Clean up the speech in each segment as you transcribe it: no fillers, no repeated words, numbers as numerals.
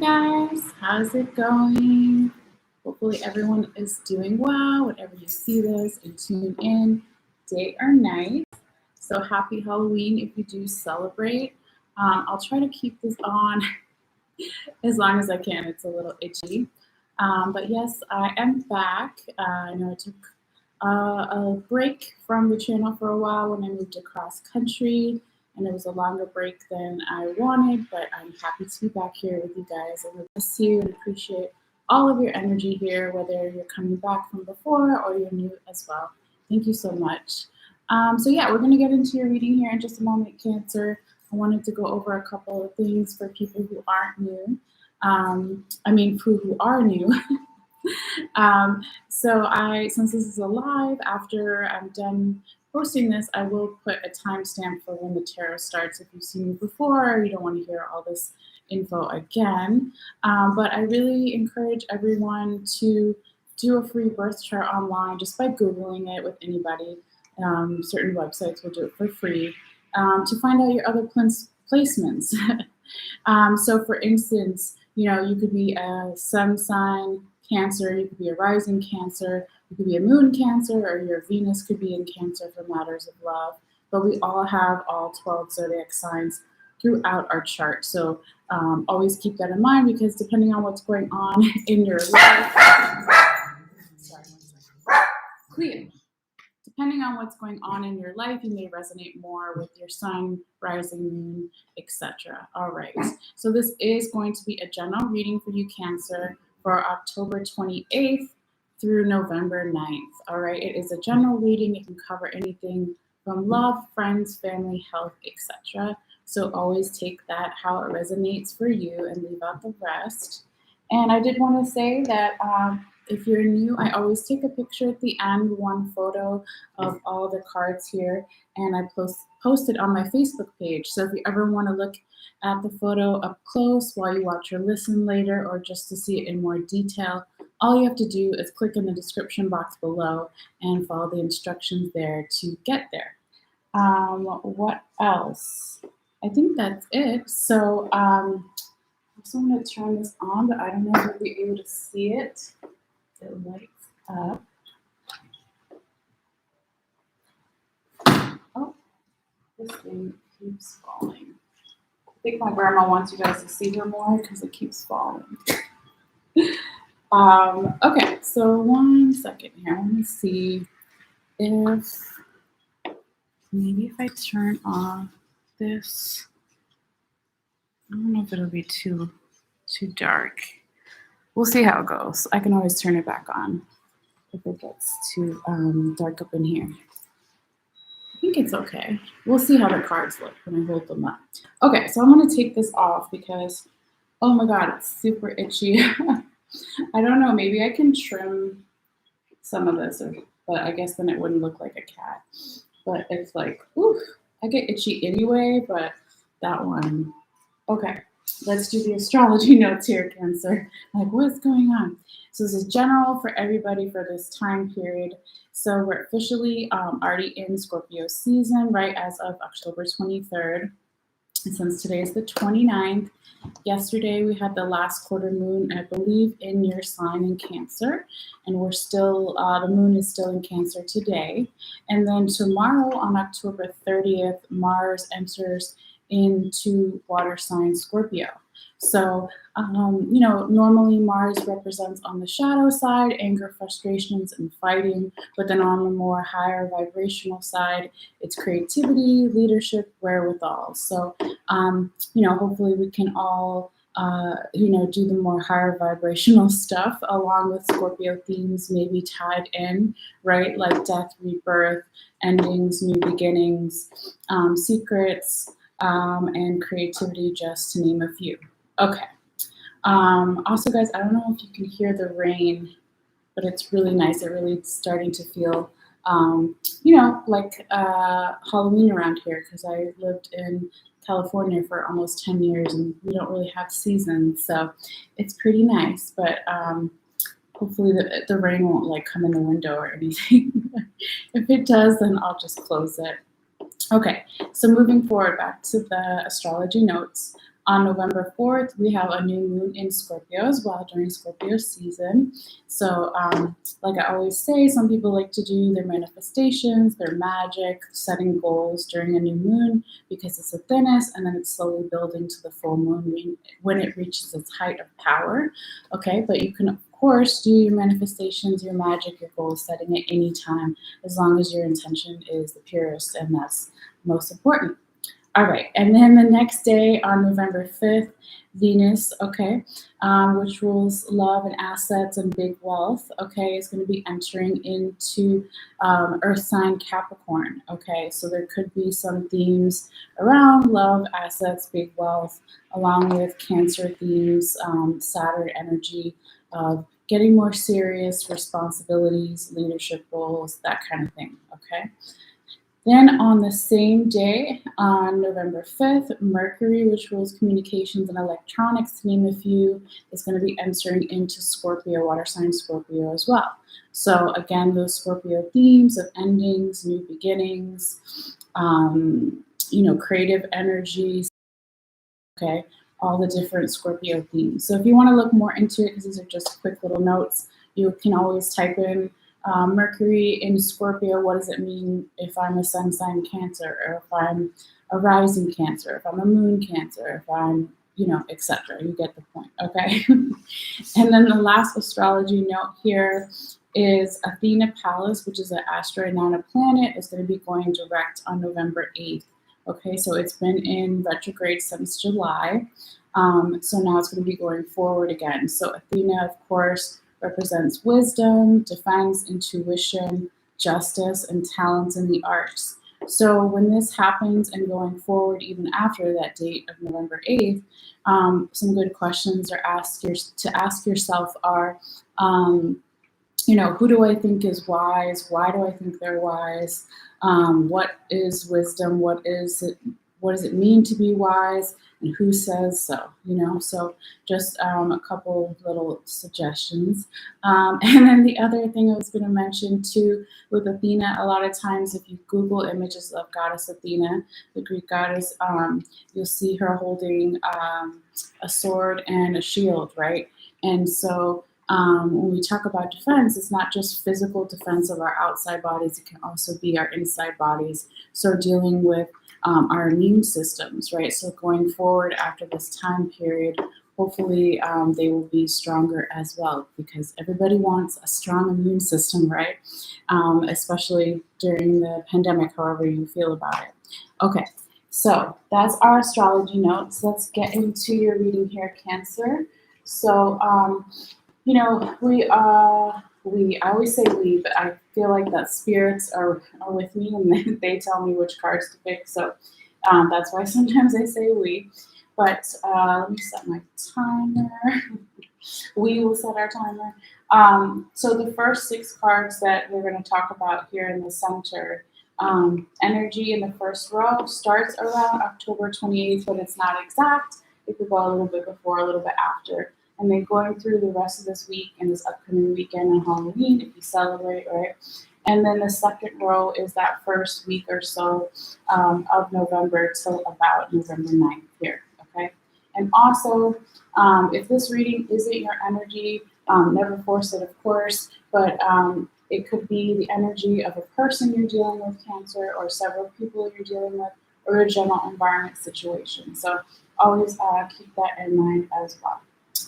guys, how's it going? Hopefully everyone is doing well, whenever you see this and tune in, day or night. So happy Halloween if you do celebrate. I'll try to keep this on as long as I can. It's a little itchy. But yes, I am back. I know I took a break from the channel for a while when I moved across country, and it was a longer break than I wanted, but I'm happy to be back here with you guys. I miss you and appreciate all of your energy here, whether you're coming back from before or you're new as well. Thank you so much. So yeah, we're going to get into your reading here in just a moment, Cancer. I wanted to go over a couple of things for people who aren't new. Who are new. Since this is a live, after I'm done posting this, I will put a timestamp for when the tarot starts if you've seen me before or you don't want to hear all this info again. But I really encourage everyone to do a free birth chart online just by Googling it with anybody. Certain websites will do it for free to find out your other placements. So for instance, you could be a sun sign Cancer, you could be a rising Cancer, you could be a moon Cancer, or your Venus could be in Cancer for matters of love. But we all have all 12 zodiac signs throughout our chart. So always keep that in mind, because depending on what's going on in your life, depending on what's going on in your life, you may resonate more with your sun, rising, moon, etc. All right. So this is going to be a general reading for you, Cancer, for October 28th through November 9th. All right. It is a general reading. It can cover anything from love, friends, family, health, etc. So always take that how it resonates for you and leave out the rest. And I did want to say that if you're new, I always take a picture at the end, one photo of all the cards here, and I post it on my Facebook page. So if you ever want to look at the photo up close while you watch or listen later, or just to see it in more detail, all you have to do is click in the description box below and follow the instructions there to get there. What else? I think that's it. So I'm just going to turn this on, but I don't know if you'll be able to see it. It lights up. Oh, this thing keeps falling. I think my grandma wants you guys to see her more because it keeps falling. Okay, so 1 second here. Let me see if maybe if I turn off this. I don't know if it'll be too dark. We'll see how it goes. I can always turn it back on if it gets too dark up in here. I think it's okay. We'll see how the cards look when I hold them up. Okay, so I'm going to take this off because, oh my God, it's super itchy. I don't know. Maybe I can trim some of this, but I guess then it wouldn't look like a cat. But it's like, oof, I get itchy anyway, but that one, okay. Let's do the astrology notes here, Cancer. Like, what's going on? So this is general for everybody for this time period. So we're officially already in Scorpio season, right, as of October 23rd. And since today is the 29th, yesterday we had the last quarter moon, I believe, in your sign in Cancer. And we're still, the moon is still in Cancer today. And then tomorrow on October 30th, Mars enters into water sign Scorpio. So, normally Mars represents on the shadow side, anger, frustrations, and fighting. But then on the more higher vibrational side, it's creativity, leadership, wherewithal. So, hopefully we can all, do the more higher vibrational stuff along with Scorpio themes maybe tied in, right? Like death, rebirth, endings, new beginnings, secrets, and creativity, just to name a few. Okay. Also, guys, I don't know if you can hear the rain, but it's really nice. It really is starting to feel, like Halloween around here, because I lived in California for almost 10 years and we don't really have seasons. So it's pretty nice, but hopefully the rain won't like come in the window or anything. If it does, then I'll just close it. Okay, so moving forward back to the astrology notes. On November 4th, we have a new moon in Scorpio as well during Scorpio season. So like I always say, some people like to do their manifestations, their magic, setting goals during a new moon because it's the thinnest, and then it's slowly building to the full moon when it reaches its height of power. Okay, but you can of course do your manifestations, your magic, your goal setting at any time, as long as your intention is the purest, and that's most important. All right, and then the next day on November 5th, Venus, okay, which rules love and assets and big wealth, okay, is going to be entering into Earth sign Capricorn, okay, so there could be some themes around love, assets, big wealth, along with Cancer themes, Saturn energy of getting more serious, responsibilities, leadership roles, that kind of thing, okay. Then on the same day, on November 5th, Mercury, which rules communications and electronics, to name a few, is going to be entering into Scorpio, water sign Scorpio as well. So again, those Scorpio themes of endings, new beginnings, creative energies, okay, all the different Scorpio themes. So if you want to look more into it, because these are just quick little notes, you can always type in Mercury in Scorpio, what does it mean if I'm a sun sign Cancer, or if I'm a rising Cancer, if I'm a moon Cancer, if I'm, etc. You get the point, okay? And then the last astrology note here is Athena Pallas, which is an asteroid, not a planet, is going to be going direct on November 8th. Okay, so it's been in retrograde since July. So now it's going to be going forward again. So Athena, of course, represents wisdom, defense, intuition, justice, and talents in the arts. So when this happens and going forward, even after that date of November 8th, some good questions are to ask yourself are, who do I think is wise? Why do I think they're wise? What is wisdom? What does it mean to be wise? And who says so? So just a couple of little suggestions. And then the other thing I was going to mention too with Athena, a lot of times if you Google images of goddess Athena, the Greek goddess, you'll see her holding a sword and a shield, right? And so when we talk about defense, it's not just physical defense of our outside bodies, it can also be our inside bodies. So dealing with our immune systems, right? So going forward after this time period, hopefully they will be stronger as well, because everybody wants a strong immune system, right? Especially during the pandemic, however you feel about it. Okay, so that's our astrology notes. Let's get into your reading here, Cancer. So, I always say we, but I feel like that spirits are with me, and they tell me which cards to pick. So that's why sometimes I say we. But let me set my timer. We will set our timer. So the first 6 cards that we're going to talk about here in the center, energy in the first row starts around October 28th, but it's not exact. It could go a little bit before, a little bit after. And then going through the rest of this week and this upcoming weekend on Halloween, if you celebrate, right? And then the second row is that first week or so of November till about November 9th here, okay? And also, if this reading isn't your energy, never force it, of course, but it could be the energy of a person you're dealing with, Cancer, or several people you're dealing with, or a general environment situation. So always keep that in mind as well.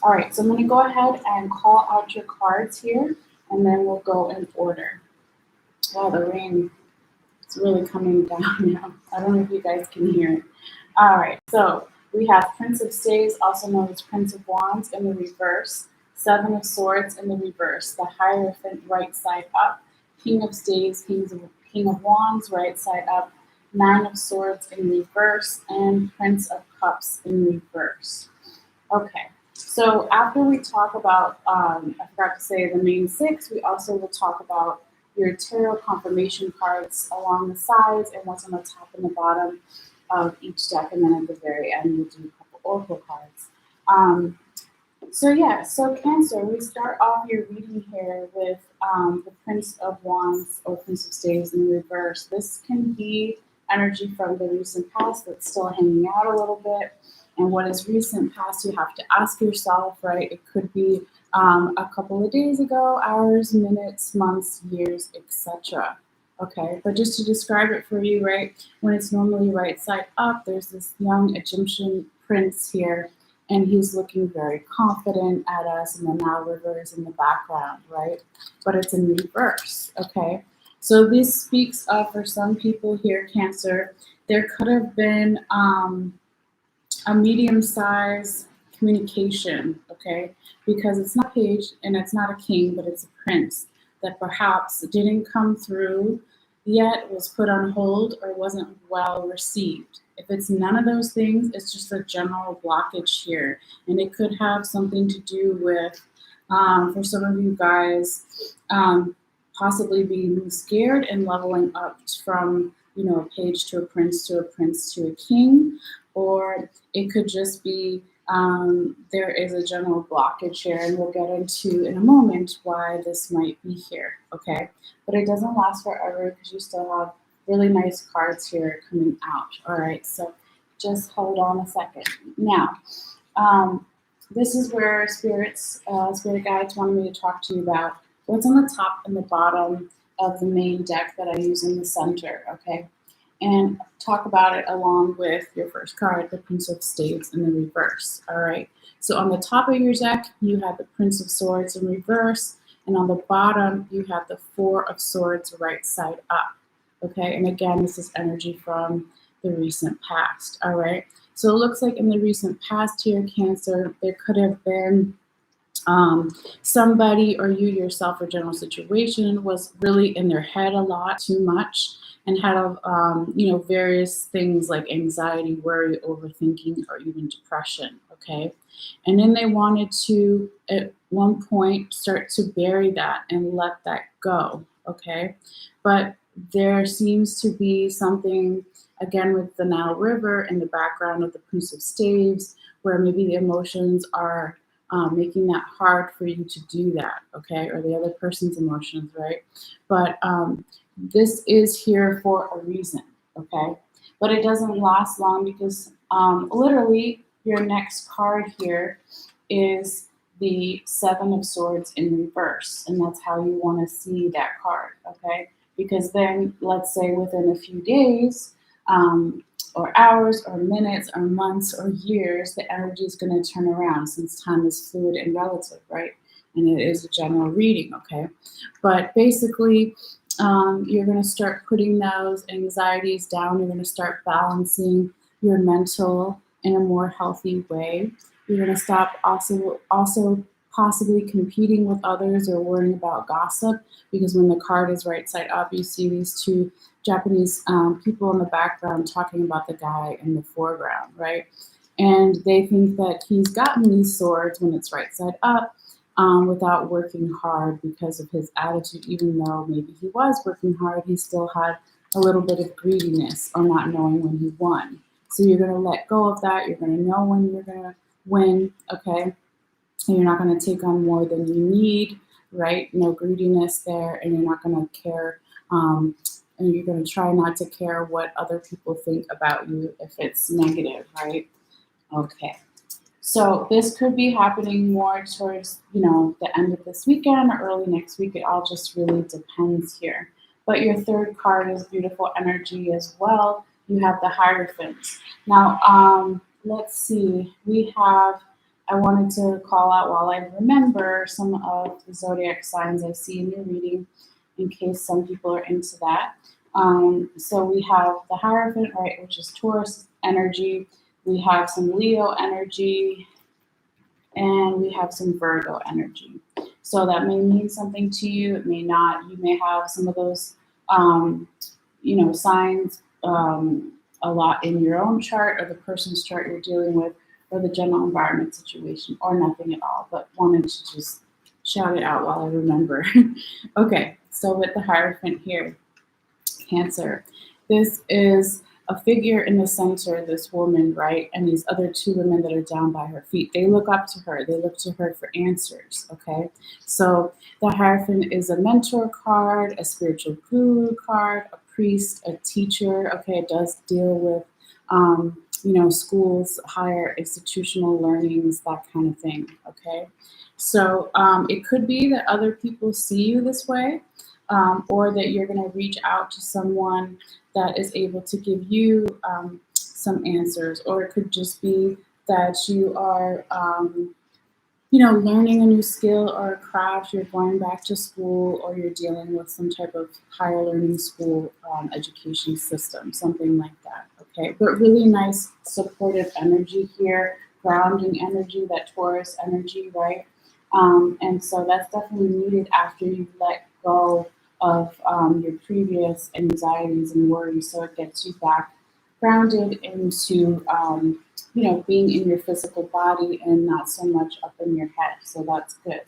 All right, so I'm going to go ahead and call out your cards here, and then we'll go in order. Wow, the rain is really coming down now. I don't know if you guys can hear it. All right, so we have Prince of Staves, also known as Prince of Wands, in the reverse. 7 of Swords in the reverse. The Hierophant, right side up. King of Staves, King of Wands, right side up. 9 of Swords in reverse, and Prince of Cups in reverse. Okay. So after we talk about, I forgot to say the main 6, we also will talk about your tarot confirmation cards along the sides and what's on the top and the bottom of each deck. And then at the very end, we'll do a couple oracle cards. So Cancer, we start off your reading here with the Prince of Wands or Prince of Staves in reverse. This can be energy from the recent past that's still hanging out a little bit. And what is recent past, you have to ask yourself, right? It could be a couple of days ago, hours, minutes, months, years, etc. Okay, but just to describe it for you, right? When it's normally right side up, there's this young Egyptian prince here, and he's looking very confident at us, and the Nile River is in the background, right? But it's in reverse, okay? So this speaks of, for some people here, Cancer, there could have been a medium-sized communication, okay? Because it's not a page and it's not a king, but it's a prince that perhaps didn't come through yet, was put on hold, or wasn't well received. If it's none of those things, it's just a general blockage here. And it could have something to do with, for some of you guys, possibly being scared and leveling up from, you know, a page to a prince to a prince to a king. Or it could just be there is a general blockage here, and we'll get into in a moment why this might be here, okay? But it doesn't last forever because you still have really nice cards here coming out, all right? So just hold on a second. Now, this is where spirit guides wanted me to talk to you about what's on the top and the bottom of the main deck that I use in the center, okay? And talk about it along with your first card, the Prince of Spades in the reverse, all right? So on the top of your deck, you have the Prince of Swords in reverse, and on the bottom, you have the Four of Swords right side up, okay? And again, this is energy from the recent past, all right? So it looks like in the recent past here, Cancer, there could have been somebody or you yourself or general situation was really in their head a lot too much and had you know, various things like anxiety, worry, overthinking, or even depression, okay? And then they wanted to, at one point, start to bury that and let that go, okay? But there seems to be something, again, with the Nile River in the background of the Prince of Staves, where maybe the emotions are making that hard for you to do that, okay? Or the other person's emotions, right? But this is here for a reason, okay? But it doesn't last long because literally your next card here is the Seven of Swords in reverse, and that's how you want to see that card, okay? Because then, let's say within a few days, or hours, or minutes, or months, or years, the energy is going to turn around since time is fluid and relative, right? And it is a general reading, okay? But basically, you're going to start putting those anxieties down. You're going to start balancing your mental in a more healthy way. You're going to stop also possibly competing with others or worrying about gossip, because when the card is right side up, you see these two Japanese people in the background talking about the guy in the foreground, right? And they think that he's gotten these swords when it's right side up without working hard because of his attitude. Even though maybe he was working hard, he still had a little bit of greediness or not knowing when he won. So you're going to let go of that. You're going to know when you're going to win, okay? And you're not going to take on more than you need, right? No greediness there, and you're not going to care. And you're going to try not to care what other people think about you if it's negative, right? Okay. So this could be happening more towards, you know, the end of this weekend or early next week. It all just really depends here. But your third card is beautiful energy as well. You have the Hierophant. Now, let's see. We have, I wanted to call out while I remember some of the zodiac signs I see in your reading, in case some people are into that. So we have the Hierophant, right, which is Taurus energy. We have some Leo energy, and we have some Virgo energy. So that may mean something to you. It may not. You may have some of those, you know, signs a lot in your own chart or the person's chart you're dealing with, or the general environment situation, or nothing at all. But wanted to just shout it out while I remember. Okay, so with the Hierophant here, Cancer, this is a figure in the center, this woman, right? And these other two women that are down by her feet. They look up to her. They look to her for answers, okay? So the Hierophant is a mentor card, a spiritual guru card, a priest, a teacher, okay? It does deal with schools, higher institutional learnings, that kind of thing, okay? So it could be that other people see you this way, or that you're going to reach out to someone that is able to give you some answers, or it could just be that you are learning a new skill or a craft, you're going back to school, or you're dealing with some type of higher learning school education system, something like that, okay? But really nice supportive energy here, grounding energy, that Taurus energy, right? And so that's definitely needed after you let go of your previous anxieties and worries, so it gets you back grounded into being in your physical body and not so much up in your head. So that's good.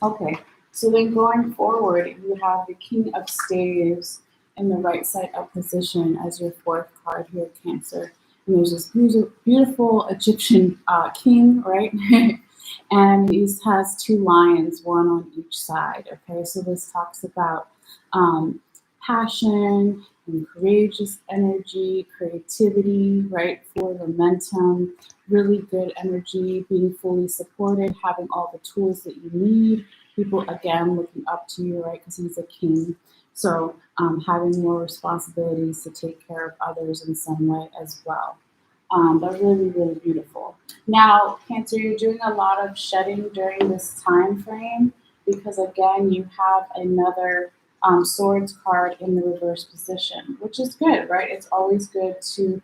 Okay, so then going forward, you have the King of Staves in the right side up position as your fourth card here, Cancer. And there's this beautiful Egyptian king, right? And he has two lions, one on each side. Okay, so this talks about passion and courageous energy, creativity, right? For momentum, really good energy, being fully supported, having all the tools that you need. People, again, looking up to you, right? Because he's a king. So having more responsibilities to take care of others in some way as well. But really, really beautiful. Now, Cancer, you're doing a lot of shedding during this time frame because, again, you have another Swords card in the reverse position, which is good, right? It's always good to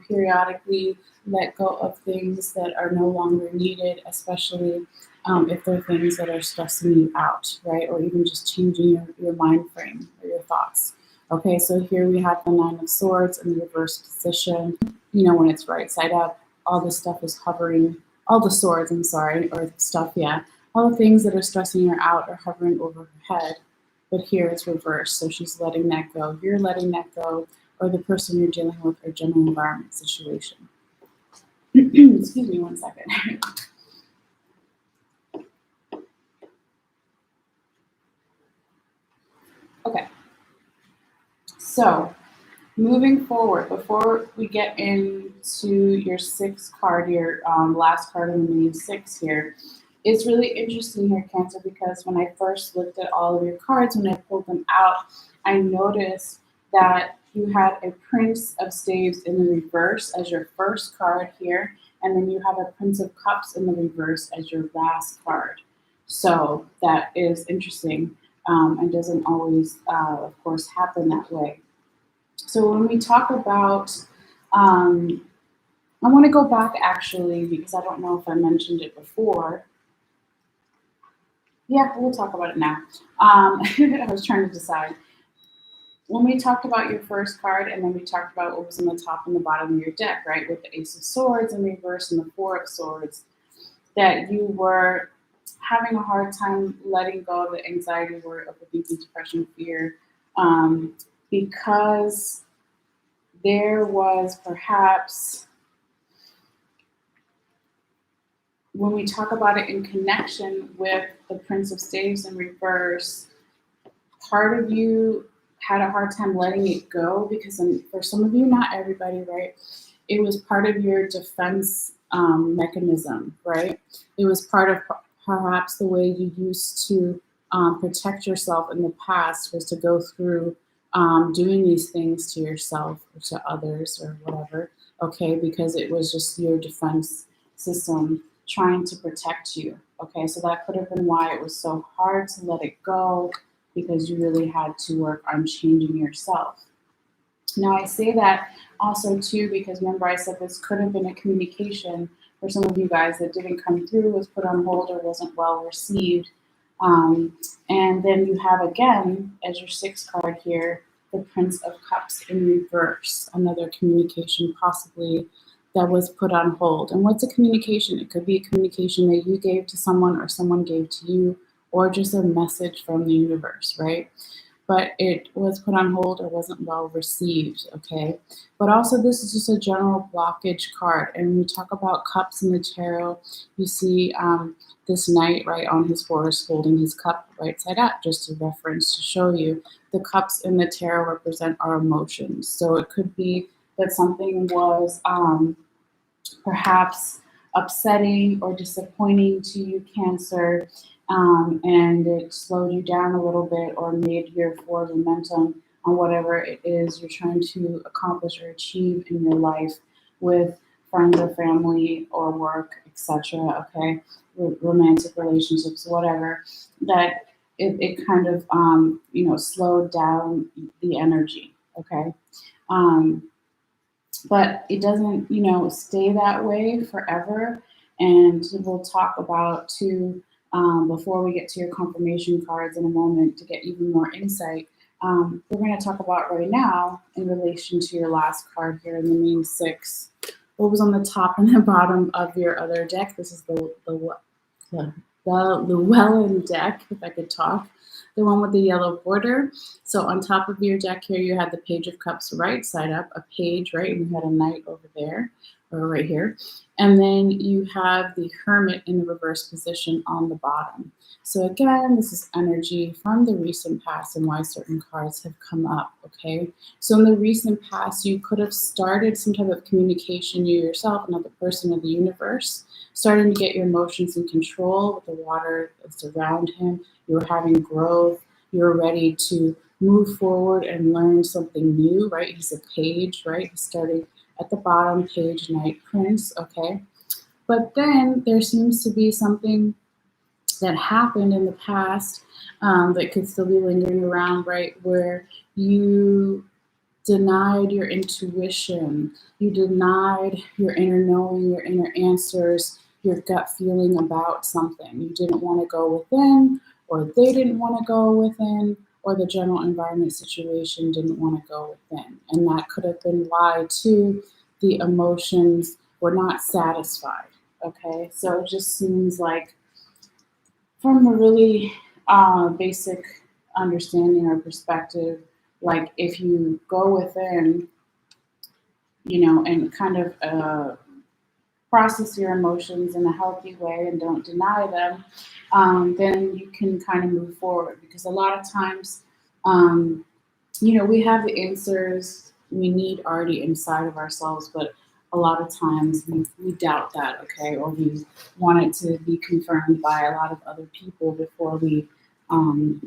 periodically let go of things that are no longer needed, especially if they're things that are stressing you out, right? Or even just changing your mind frame or your thoughts. Okay, so here we have the Nine of Swords in the reverse position. When it's right side up, all the stuff is hovering, all the swords, I'm sorry, or stuff, yeah. All the things that are stressing her out are hovering over her head. But here it's reversed, so she's letting that go. You're letting that go, or the person you're dealing with, or general environment situation. Excuse me 1 second. Okay. So, moving forward, before we get into your sixth card, your last card in the main six here, it's really interesting here, Cancer, because when I first looked at all of your cards, when I pulled them out, I noticed that you had a Prince of Staves in the reverse as your first card here, and then you have a Prince of Cups in the reverse as your last card. So that is interesting and doesn't always, of course, happen that way. So when we talk about, I want to go back actually, because I don't know if I mentioned it before. Yeah, we'll talk about it now. I was trying to decide. When we talked about your first card, and then we talked about what was in the top and the bottom of your deck, right, with the Ace of Swords in reverse and the Four of Swords, that you were having a hard time letting go of the anxiety, worry, overthinking, depression, fear, because there was perhaps, when we talk about it in connection with the Prince of Staves in reverse, part of you had a hard time letting it go because for some of you, not everybody, right? It was part of your defense mechanism, right? It was part of perhaps the way you used to protect yourself in the past was to go through doing these things to yourself or to others or whatever, okay? Because it was just your defense system trying to protect you, okay? So that could have been why it was so hard to let it go, because you really had to work on changing yourself. Now, I say that also, too, because remember I said this could have been a communication for some of you guys that didn't come through, was put on hold, or wasn't well received. And then you have, again, as your sixth card here, the Prince of Cups in reverse, another communication possibly that was put on hold. And what's a communication? It could be a communication that you gave to someone or someone gave to you, or just a message from the universe, right? But it was put on hold or wasn't well received, okay? But also this is just a general blockage card. And when we talk about cups in the tarot, you see this knight, right, on his horse holding his cup right side up, just a reference to show you. The cups in the tarot represent our emotions. So it could be that something was perhaps upsetting or disappointing to you, Cancer, and it slowed you down a little bit or made your forward momentum on whatever it is you're trying to accomplish or achieve in your life with friends or family or work, etc. Okay, romantic relationships, whatever. That it kind of slowed down the energy. Okay. Um, but it doesn't, stay that way forever. And we'll talk about too, before we get to your confirmation cards in a moment to get even more insight. We're going to talk about right now in relation to your last card here in the main six. What was on the top and the bottom of your other deck? This is the Llewellyn deck, if I could talk, the one with the yellow border. So on top of your deck here, you had the Page of Cups right side up, a page, right? And you had a knight over there, or right here. And then you have the Hermit in the reverse position on the bottom. So again, this is energy from the recent past and why certain cards have come up, okay? So in the recent past, you could have started some type of communication, you yourself, another person of the universe, starting to get your emotions in control with the water that's around him. You were having growth. You were ready to move forward and learn something new, right? He's a page, right? He's starting at the bottom, page, knight, prince, okay? But then there seems to be something that happened in the past that could still be lingering around, right? Where you denied your intuition, you denied your inner knowing, your inner answers, your gut feeling about something. You didn't want to go within, or they didn't want to go within, or the general environment situation didn't want to go within. And that could have been why, too, the emotions were not satisfied. Okay, so it just seems like, from a really basic understanding or perspective, like if you go within, and kind of process your emotions in a healthy way and don't deny them, then you can kind of move forward. Because a lot of times, we have the answers we need already inside of ourselves, but a lot of times we doubt that, okay, or we want it to be confirmed by a lot of other people before we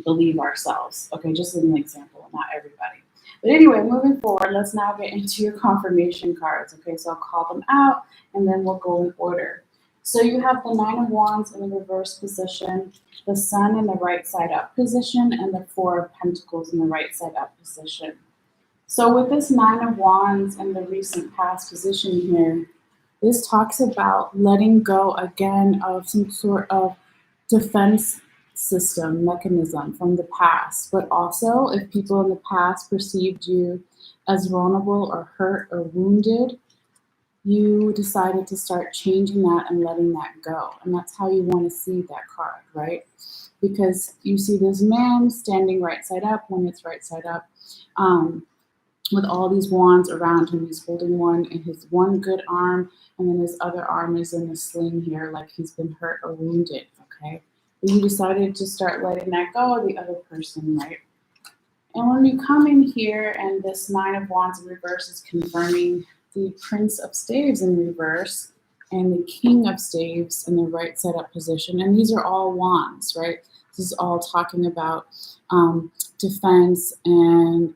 believe ourselves. Okay, just as an example, not everybody. But anyway, moving forward, let's now get into your confirmation cards. Okay, so I'll call them out and then we'll go in order. So you have the Nine of Wands in the reverse position, the Sun in the right side up position, and the Four of Pentacles in the right side up position. So with this Nine of Wands in the recent past position here, this talks about letting go again of some sort of defense system mechanism from the past, but also if people in the past perceived you as vulnerable or hurt or wounded, you decided to start changing that and letting that go. And that's how you want to see that card, right? Because you see this man standing right side up when it's right side up, with all these wands around him. He's holding one in his one good arm, and then his other arm is in the sling here, like he's been hurt or wounded, okay? But you decided to start letting that go of the other person, right? And when you come in here and this Nine of Wands in reverse is confirming the Prince of Staves in reverse and the King of Staves in the right side up position, and these are all wands, right? This is all talking about defense and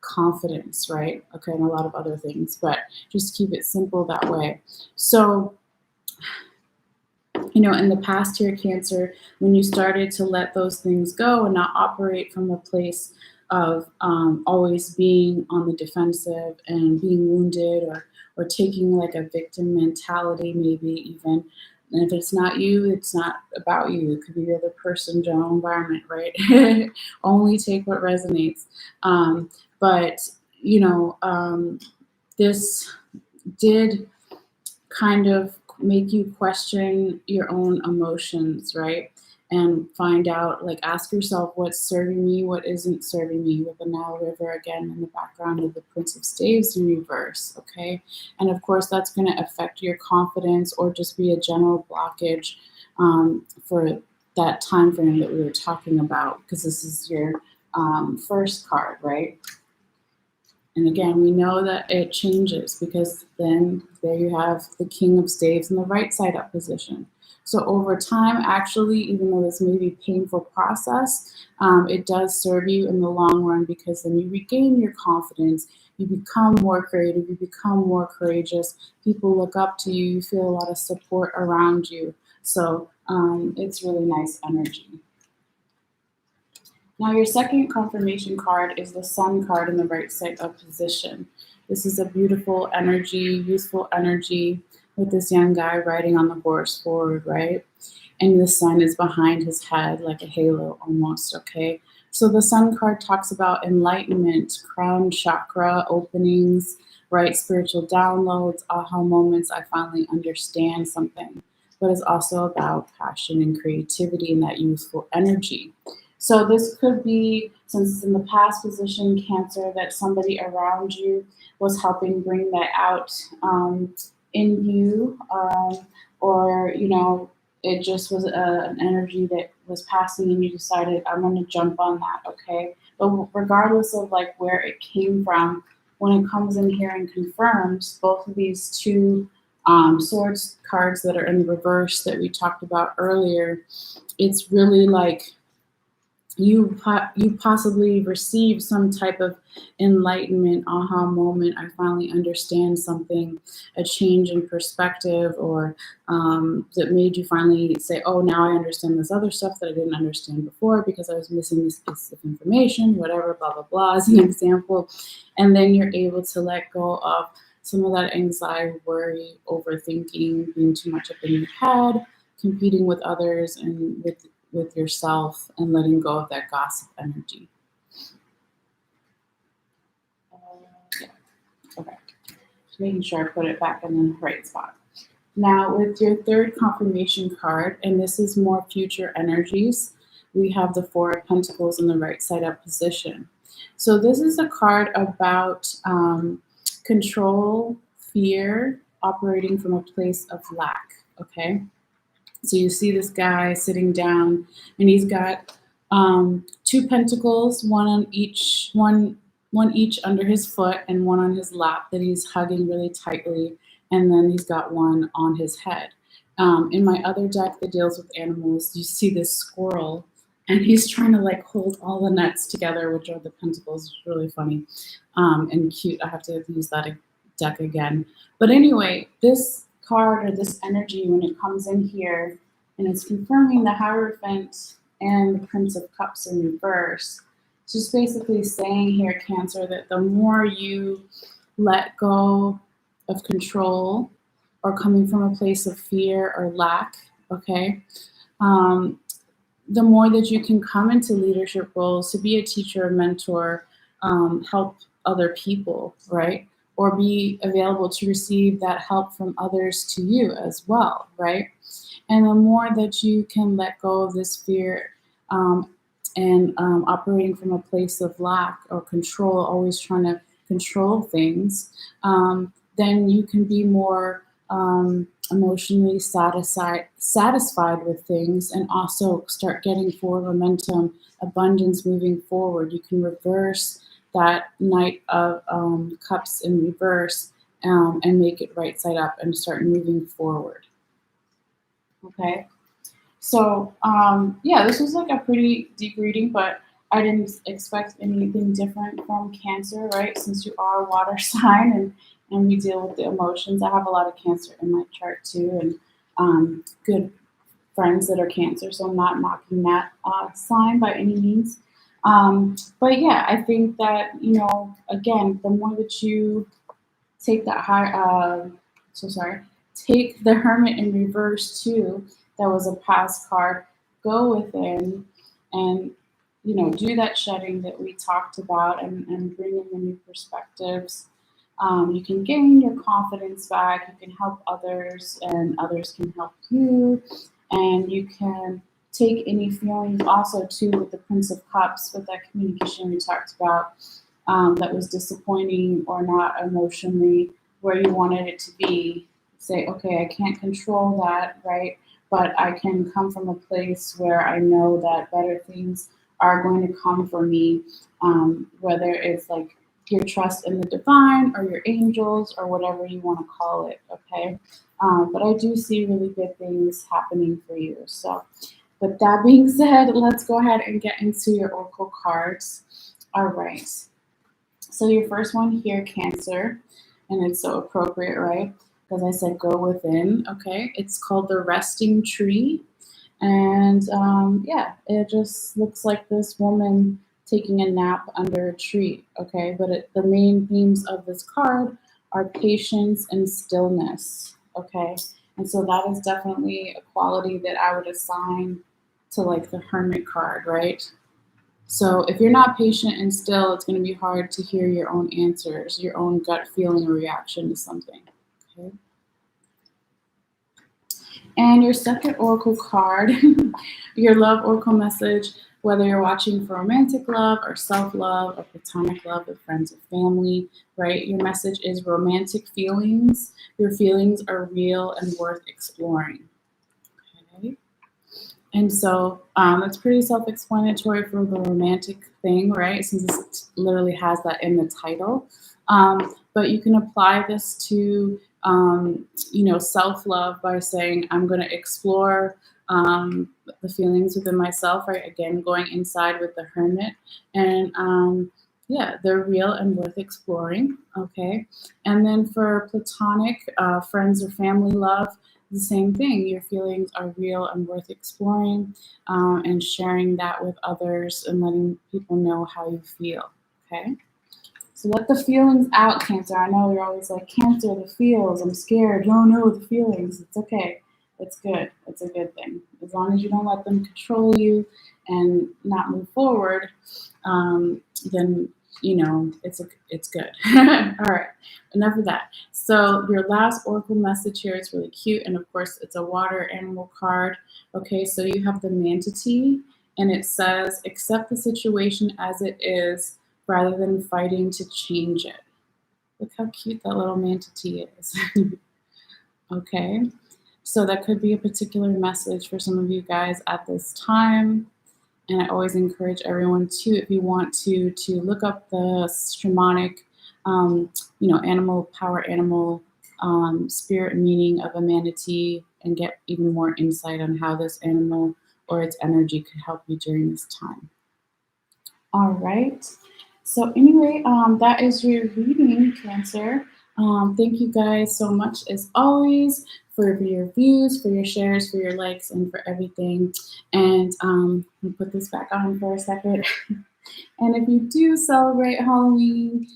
confidence, right? Okay, and a lot of other things, but just keep it simple that way. So, in the past here, Cancer, when you started to let those things go and not operate from a place of always being on the defensive and being wounded, or taking like a victim mentality, maybe even. And if it's not you, it's not about you. It could be the other person, general environment, right? Only take what resonates. But this did kind of make you question your own emotions, right? And find out, like, ask yourself what's serving me, what isn't serving me, with the Nile River again in the background of the Prince of Staves in reverse, okay? And of course, that's going to affect your confidence or just be a general blockage for that time frame that we were talking about, because this is your first card, right? And again, we know that it changes because then there you have the King of Staves in the right side up position. So over time, actually, even though this may be a painful process, it does serve you in the long run because then you regain your confidence, you become more creative, you become more courageous, people look up to you, you feel a lot of support around you. So it's really nice energy. Now your second confirmation card is the Sun card in the right side up position. This is a beautiful energy, useful energy with this young guy riding on the horse forward, right? And the sun is behind his head like a halo almost, okay? So the Sun card talks about enlightenment, crown chakra openings, right? Spiritual downloads, aha moments, I finally understand something. But it's also about passion and creativity and that youthful energy. So this could be, since it's in the past position, Cancer, that somebody around you was helping bring that out in you, or it just was an energy that was passing, and you decided, I'm going to jump on that, okay? But regardless of like where it came from, when it comes in here and confirms both of these two swords cards that are in the reverse that we talked about earlier, it's really like you possibly receive some type of enlightenment, aha moment. I finally understand something, a change in perspective, or that made you finally say, oh, now I understand this other stuff that I didn't understand before because I was missing this piece of information, whatever, blah, blah, blah, as an example. And then you're able to let go of some of that anxiety, worry, overthinking, being too much up in your head, competing with others and with yourself, and letting go of that gossip energy. Yeah. Okay. Just making sure I put it back in the right spot. Now, with your third confirmation card, and this is more future energies, we have the Four of Pentacles in the right side up position. So this is a card about control, fear, operating from a place of lack, okay? So you see this guy sitting down, and he's got two pentacles, one each under his foot and one on his lap that he's hugging really tightly, and then he's got one on his head. In my other deck that deals with animals, you see this squirrel, and he's trying to like hold all the nuts together, which are the pentacles. It's really funny and cute. I have to use that deck again. But anyway, this card or this energy, when it comes in here and it's confirming the Hierophant and the Prince of Cups in reverse, it's just basically saying here, Cancer, that the more you let go of control or coming from a place of fear or lack, okay, the more that you can come into leadership roles to be a teacher, mentor, help other people, right? Or be available to receive that help from others to you as well, right? And the more that you can let go of this fear and operating from a place of lack or control, always trying to control things, then you can be more emotionally satisfied with things, and also start getting forward momentum, abundance moving forward. You can reverse that Knight of Cups in reverse and make it right side up and start moving forward. Okay, so yeah, this was like a pretty deep reading, but I didn't expect anything different from Cancer, right? Since you are a water sign and we deal with the emotions. I have a lot of Cancer in my chart too, and good friends that are Cancer, so I'm not knocking that sign by any means. But yeah, I think that, again, the more that you take that take the Hermit in reverse too, that was a past card, go within and, do that shedding that we talked about and bring in the new perspectives. You can gain your confidence back, you can help others, and others can help you, and you can take any feelings also too with the Prince of Cups, with that communication we talked about that was disappointing or not emotionally where you wanted it to be. Say, okay, I can't control that, right? But I can come from a place where I know that better things are going to come for me, whether it's like your trust in the divine or your angels or whatever you want to call it, okay? But I do see really good things happening for you. So with that being said, let's go ahead and get into your oracle cards. All right. So your first one here, Cancer, and it's so appropriate, right? Because I said go within, okay? It's called the resting tree. And yeah, it just looks like this woman taking a nap under a tree, okay? But the main themes of this card are patience and stillness, okay? And so that is definitely a quality that I would assign to like the Hermit card, right? So if you're not patient and still, it's going to be hard to hear your own answers, your own gut feeling or reaction to something, okay? And your second oracle card, your love oracle message, whether you're watching for romantic love or self-love or platonic love with friends or family, right? Your message is romantic feelings. Your feelings are real and worth exploring. Okay. And so it's pretty self-explanatory for the romantic thing, right? Since it literally has that in the title. But you can apply this to self-love by saying, I'm going to explore the feelings within myself, right? Again, going inside with the Hermit. And yeah, they're real and worth exploring, okay? And then for platonic friends or family love, the same thing. Your feelings are real and worth exploring, and sharing that with others and letting people know how you feel, okay? So let the feelings out, Cancer. I know you're always like, Cancer, the feels. I'm scared. No, no, the feelings. It's okay. It's good. It's a good thing. As long as you don't let them control you and not move forward, then it's good. All right. Enough of that. So your last oracle message here is really cute, and of course, it's a water animal card. Okay, so you have the Manatee, and it says, accept the situation as it is, rather than fighting to change it. Look how cute that little manatee is. Okay, so that could be a particular message for some of you guys at this time. And I always encourage everyone to, if you want to look up the shamanic, animal spirit meaning of a manatee and get even more insight on how this animal or its energy could help you during this time. All right. So anyway, that is your reading, Cancer. Thank you guys so much, as always, for your views, for your shares, for your likes, and for everything. And let me put this back on for a second. And if you do celebrate Halloween,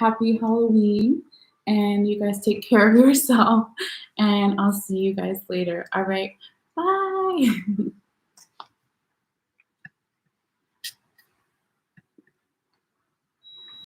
happy Halloween. And you guys take care of yourself. And I'll see you guys later. All right. Bye.